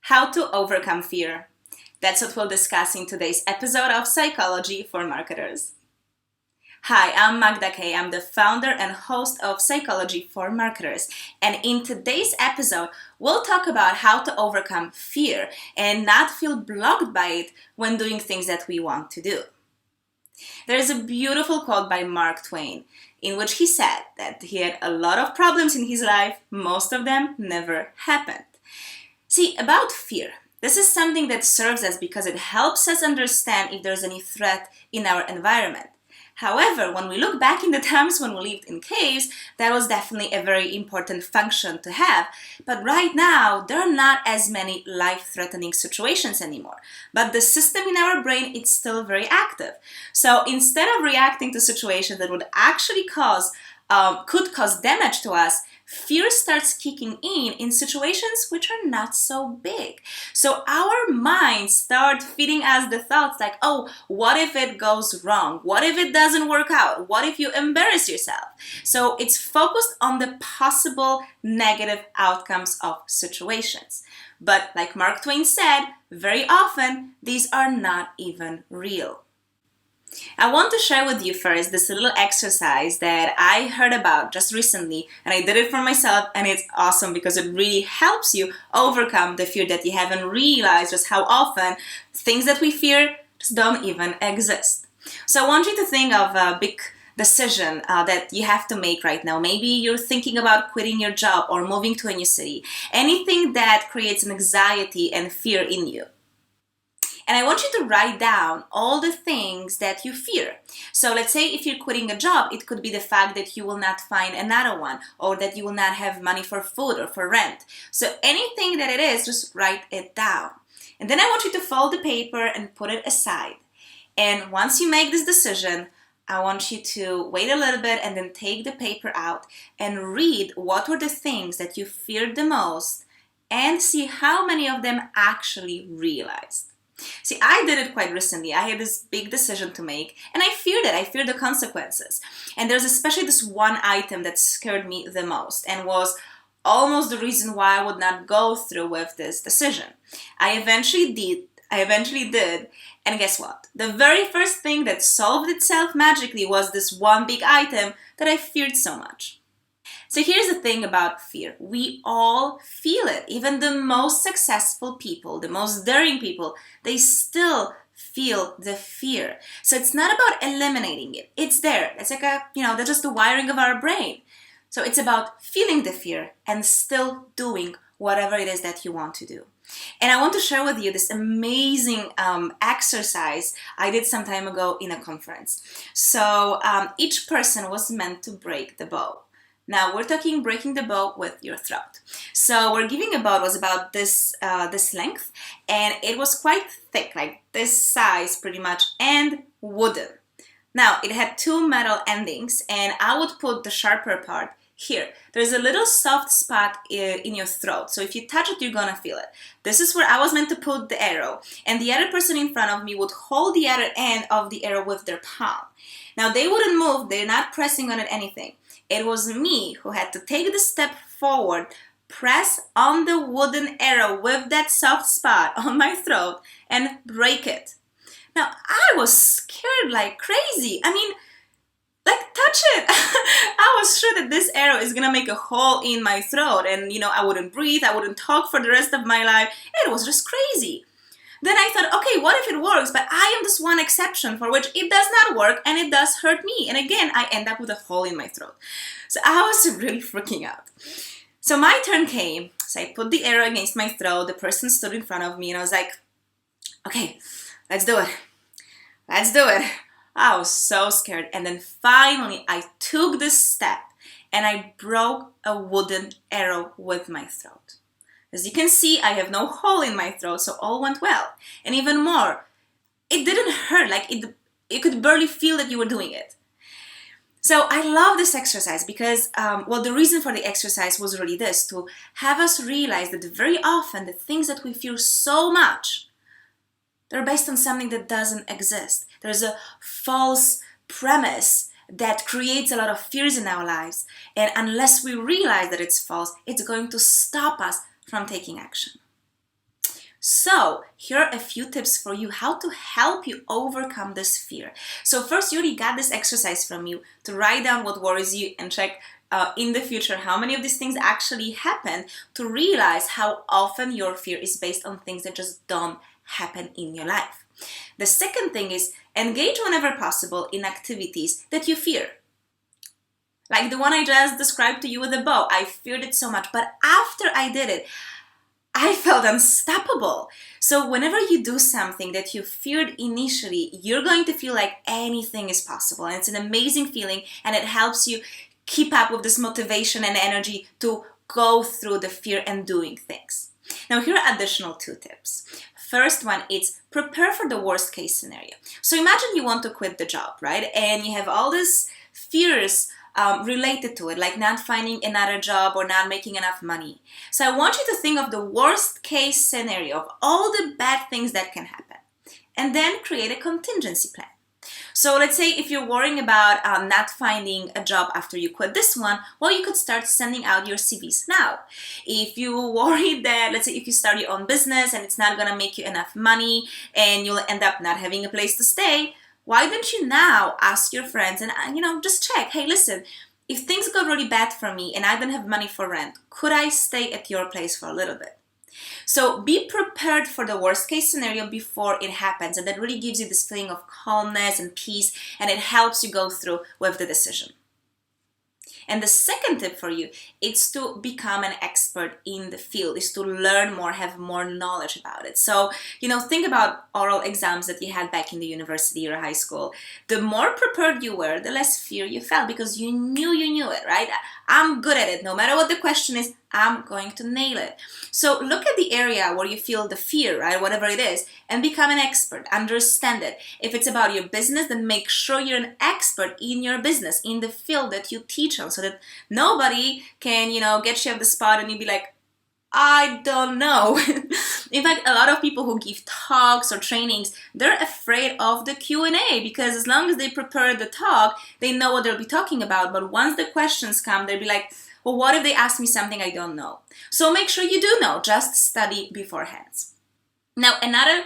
How to overcome fear. That's what we'll discuss in today's episode of Psychology for Marketers. Hi, I'm Magda. I'm the founder and host of Psychology for Marketers. And in today's episode, we'll talk about how to overcome fear and not feel blocked by it when doing things that we want to do. There's a beautiful quote by Mark Twain in which he said that he had a lot of problems in his life, most of them never happened. See, about fear, this is something that serves us because it helps us understand if there's any threat in our environment. However, when we look back in the times when we lived in caves, that was definitely a very important function to have. But right now, there are not as many life-threatening situations anymore. But the system in our brain, it's still very active. So instead of reacting to situations that would actually could cause damage to us, fear starts kicking in situations which are not so big. So our minds start feeding us the thoughts like, oh, what if it goes wrong? What if it doesn't work out? What if you embarrass yourself? So it's focused on the possible negative outcomes of situations. But like Mark Twain said, very often these are not even real. I want to share with you first this little exercise that I heard about just recently, and I did it for myself, and it's awesome because it really helps you overcome the fear that you haven't realized just how often things that we fear just don't even exist. So I want you to think of a big decision that you have to make right now. Maybe you're thinking about quitting your job or moving to a new city. Anything that creates an anxiety and fear in you. And I want you to write down all the things that you fear. So let's say if you're quitting a job, it could be the fact that you will not find another one, or that you will not have money for food or for rent. So anything that it is, just write it down. And then I want you to fold the paper and put it aside. And once you make this decision, I want you to wait a little bit and then take the paper out and read what were the things that you feared the most and see how many of them actually realized. See, I did it quite recently. I had this big decision to make, and I feared it. I feared the consequences. And there's especially this one item that scared me the most and was almost the reason why I would not go through with this decision. I eventually did. And guess what? The very first thing that solved itself magically was this one big item that I feared so much. So here's the thing about fear. We all feel it. Even the most successful people, the most daring people, they still feel the fear. So it's not about eliminating it. It's there. It's like that's just the wiring of our brain. So it's about feeling the fear and still doing whatever it is that you want to do. And I want to share with you this amazing exercise I did some time ago in a conference. So each person was meant to break the bow. Now we're talking breaking the bow with your throat. So we're giving a bow was about this length, and it was quite thick, like this size pretty much, and wooden. Now it had two metal endings, and I would put the sharper part here. There's a little soft spot in your throat, so if you touch it, you're gonna feel it. This is where I was meant to put the arrow, and the other person in front of me would hold the other end of the arrow with their palm. Now they wouldn't move, they're not pressing on it anything. It was me who had to take the step forward, press on the wooden arrow with that soft spot on my throat, and break it. Now, I was scared like crazy. Touch it. I was sure that this arrow is gonna make a hole in my throat, and I wouldn't breathe, I wouldn't talk for the rest of my life. It was just crazy. Then I thought, okay, what if it works? But I am this one exception for which it does not work and it does hurt me. And again, I end up with a hole in my throat. So I was really freaking out. So my turn came. So I put the arrow against my throat. The person stood in front of me and I was like, okay, let's do it. Let's do it. I was so scared. And then finally I took this step and I broke a wooden arrow with my throat. As you can see, I have no hole in my throat, so all went well. And even more, it didn't hurt, you could barely feel that you were doing it. So I love this exercise because, the reason for the exercise was really this, to have us realize that very often the things that we fear so much, they're based on something that doesn't exist. There's a false premise that creates a lot of fears in our lives. And unless we realize that it's false, it's going to stop us from taking action. So here are a few tips for you how to help you overcome this fear. So first, you already got this exercise from you to write down what worries you and check in the future how many of these things actually happen, to realize how often your fear is based on things that just don't happen in your life. The second thing is engage whenever possible in activities that you fear. Like the one I just described to you with the bow. I feared it so much, but after I did it, I felt unstoppable. So whenever you do something that you feared initially, you're going to feel like anything is possible. And it's an amazing feeling, and it helps you keep up with this motivation and energy to go through the fear and doing things. Now, here are additional 2 tips. First one is prepare for the worst case scenario. So imagine you want to quit the job, right? And you have all these fears related to it, like not finding another job or not making enough money. So I want you to think of the worst case scenario of all the bad things that can happen, and then create a contingency plan. So let's say if you're worrying about not finding a job after you quit this one, well, you could start sending out your CVs now. If you worry that, let's say if you start your own business and it's not gonna make you enough money and you'll end up not having a place to stay, why don't you now ask your friends and, just check, hey, listen, if things go really bad for me and I don't have money for rent, could I stay at your place for a little bit? So be prepared for the worst case scenario before it happens, and that really gives you this feeling of calmness and peace, and it helps you go through with the decision. And the second tip for you is to become an expert in the field, is to learn more, have more knowledge about it. So, think about oral exams that you had back in the university or high school. The more prepared you were, the less fear you felt, because you knew it, right? I'm good at it. No matter what the question is, I'm going to nail it. So look at the area where you feel the fear, right? Whatever it is, and become an expert. Understand it. If it's about your business, then make sure you're an expert in your business, in the field that you teach on, so that nobody can, get you off the spot and you be like, I don't know. In fact, a lot of people who give talks or trainings, they're afraid of the Q&A, because as long as they prepare the talk, they know what they'll be talking about. But once the questions come, they'll be like, well, what if they ask me something I don't know? So make sure you do know. Just study beforehand. Now, another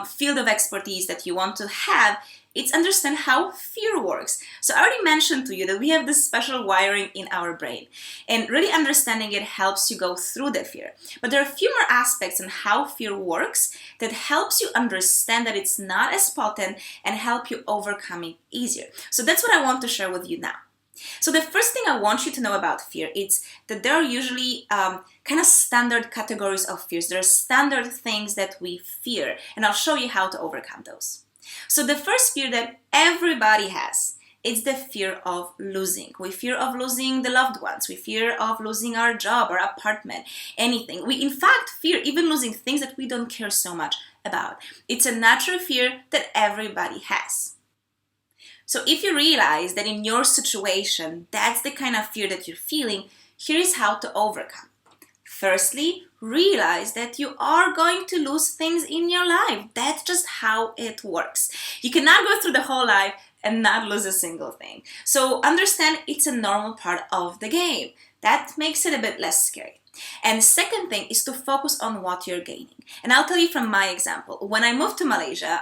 field of expertise that you want to have, it's understand how fear works. So I already mentioned to you that we have this special wiring in our brain, and really understanding it helps you go through the fear. But there are a few more aspects on how fear works that helps you understand that it's not as potent and help you overcome it easier. So that's what I want to share with you now. So the first thing I want you to know about fear is that there are usually kind of standard categories of fears. There are standard things that we fear, and I'll show you how to overcome those. So the first fear that everybody has, it's the fear of losing. We fear of losing the loved ones. We fear of losing our job, our apartment, anything. We in fact fear even losing things that we don't care so much about. It's a natural fear that everybody has. So if you realize that in your situation, that's the kind of fear that you're feeling, here is how to overcome. Firstly, realize that you are going to lose things in your life. That's just how it works. You cannot go through the whole life and not lose a single thing. So understand it's a normal part of the game. That makes it a bit less scary. And second thing is to focus on what you're gaining. And I'll tell you from my example. When I moved to Malaysia,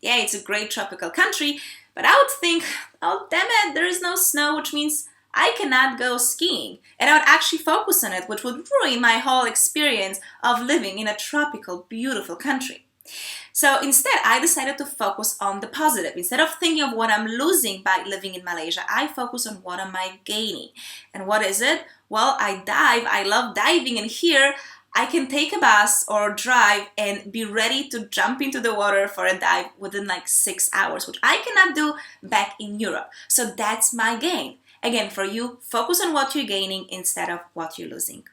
it's a great tropical country, but I would think, oh, damn it, there is no snow, which means I cannot go skiing. And I would actually focus on it, which would ruin my whole experience of living in a tropical, beautiful country. So instead, I decided to focus on the positive. Instead of thinking of what I'm losing by living in Malaysia, I focus on what am I gaining. And what is it? Well, I dive. I love diving. And here, I can take a bus or drive and be ready to jump into the water for a dive within 6 hours, which I cannot do back in Europe. So that's my gain. Again, for you, focus on what you're gaining instead of what you're losing.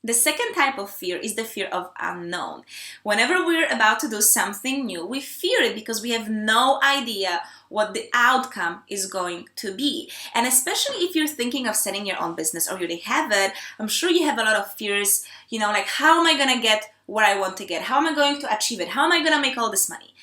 The second type of fear is the fear of unknown. Whenever we're about to do something new, we fear it because we have no idea what the outcome is going to be. And especially if you're thinking of setting your own business or you already have it, I'm sure you have a lot of fears, like how am I going to get where I want to get? How am I going to achieve it? How am I going to make all this money?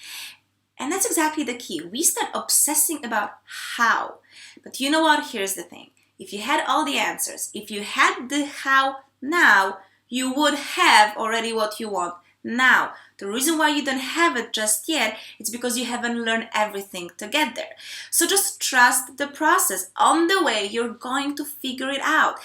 And that's exactly the key. We start obsessing about how. But you know what? Here's the thing. If you had all the answers, if you had the how now, you would have already what you want now. The reason why you don't have it just yet is because you haven't learned everything to get there. So just trust the process. On the way, you're going to figure it out.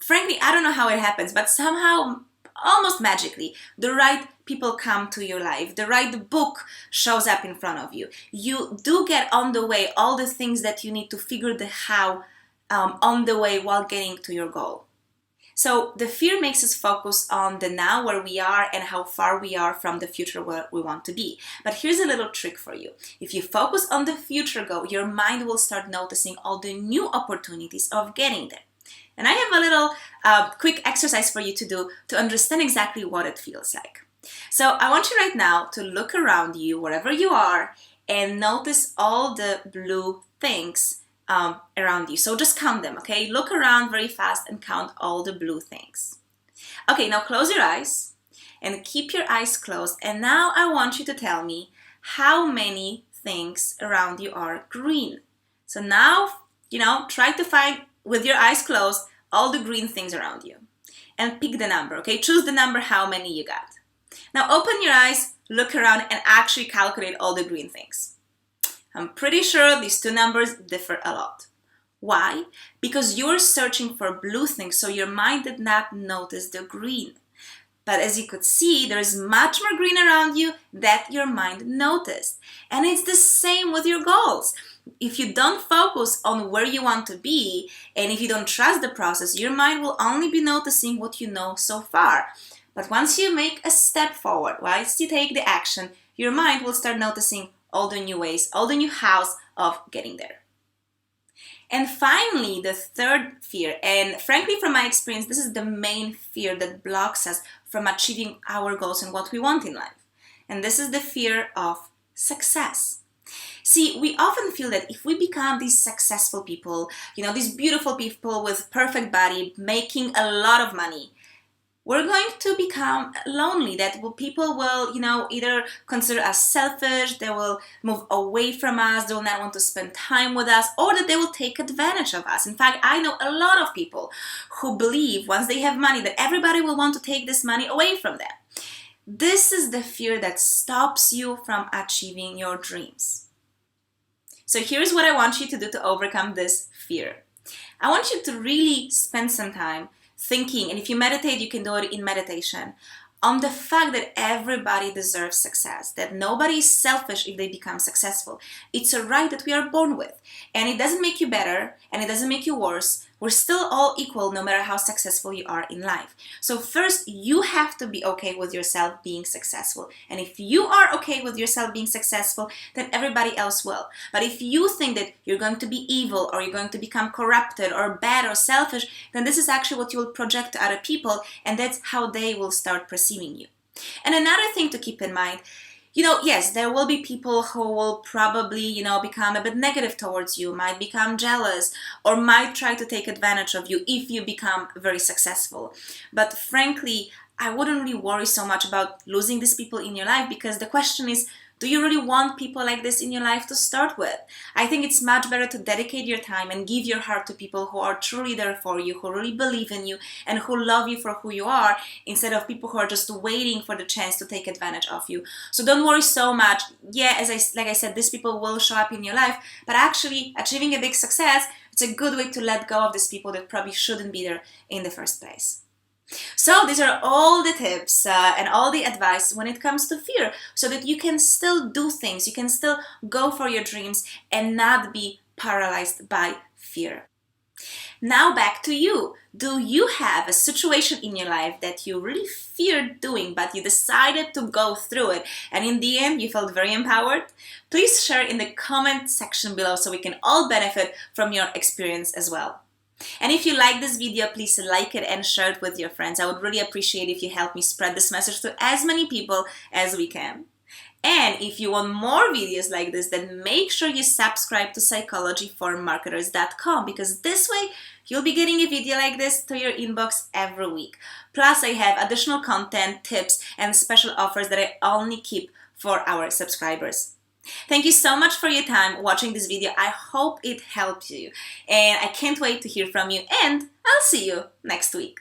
Frankly, I don't know how it happens, but somehow, almost magically, the right people come to your life. The right book shows up in front of you. You do get on the way all the things that you need to figure the how on the way while getting to your goal. So the fear makes us focus on the now, where we are and how far we are from the future where we want to be. But here's a little trick for you. If you focus on the future goal, your mind will start noticing all the new opportunities of getting there. And I have a little quick exercise for you to do to understand exactly what it feels like. So I want you right now to look around you, wherever you are, and notice all the blue things around you. So just count them, okay? Look around very fast and count all the blue things. Okay, now close your eyes and keep your eyes closed. And now I want you to tell me how many things around you are green. So now, try to find, with your eyes closed, all the green things around you. And pick the number, okay? Choose the number, how many you got. Now open your eyes, look around, and actually calculate all the green things. I'm pretty sure these two numbers differ a lot. Why? Because you're searching for blue things, so your mind did not notice the green. But as you could see, there is much more green around you that your mind noticed. And it's the same with your goals. If you don't focus on where you want to be, and if you don't trust the process, your mind will only be noticing what you know so far. But once you make a step forward, once you take the action, your mind will start noticing all the new ways, all the new hows of getting there. And finally, the third fear, and frankly from my experience, this is the main fear that blocks us from achieving our goals and what we want in life. And this is the fear of success. See, we often feel that if we become these successful people, these beautiful people with perfect body, making a lot of money, we're going to become lonely, that people will, either consider us selfish, they will move away from us, they will not want to spend time with us, or that they will take advantage of us. In fact, I know a lot of people who believe once they have money that everybody will want to take this money away from them. This is the fear that stops you from achieving your dreams. So here's what I want you to do to overcome this fear. I want you to really spend some time thinking, and if you meditate, you can do it in meditation, on the fact that everybody deserves success, that nobody is selfish if they become successful. It's a right that we are born with, and it doesn't make you better, and it doesn't make you worse. We're still all equal no matter how successful you are in life. So first, you have to be okay with yourself being successful. And if you are okay with yourself being successful, then everybody else will. But if you think that you're going to be evil, or you're going to become corrupted or bad or selfish, then this is actually what you will project to other people, and that's how they will start perceiving you. And another thing to keep in mind, yes, there will be people who will probably, become a bit negative towards you, might become jealous, or might try to take advantage of you if you become very successful. But frankly, I wouldn't really worry so much about losing these people in your life, because the question is, do you really want people like this in your life to start with? I think it's much better to dedicate your time and give your heart to people who are truly there for you, who really believe in you, and who love you for who you are, instead of people who are just waiting for the chance to take advantage of you. So don't worry so much. Yeah, like I said, these people will show up in your life, but actually achieving a big success, it's a good way to let go of these people that probably shouldn't be there in the first place. So these are all the tips and all the advice when it comes to fear, so that you can still do things, you can still go for your dreams and not be paralyzed by fear. Now back to you. Do you have a situation in your life that you really feared doing, but you decided to go through it, and in the end you felt very empowered? Please share in the comment section below so we can all benefit from your experience as well. And if you like this video, please like it and share it with your friends. I would really appreciate if you help me spread this message to as many people as we can. And if you want more videos like this, then make sure you subscribe to psychologyformarketers.com, because this way you'll be getting a video like this to your inbox every week. Plus, I have additional content, tips, and special offers that I only keep for our subscribers. Thank you so much for your time watching this video. I hope it helped you, and I can't wait to hear from you, and I'll see you next week.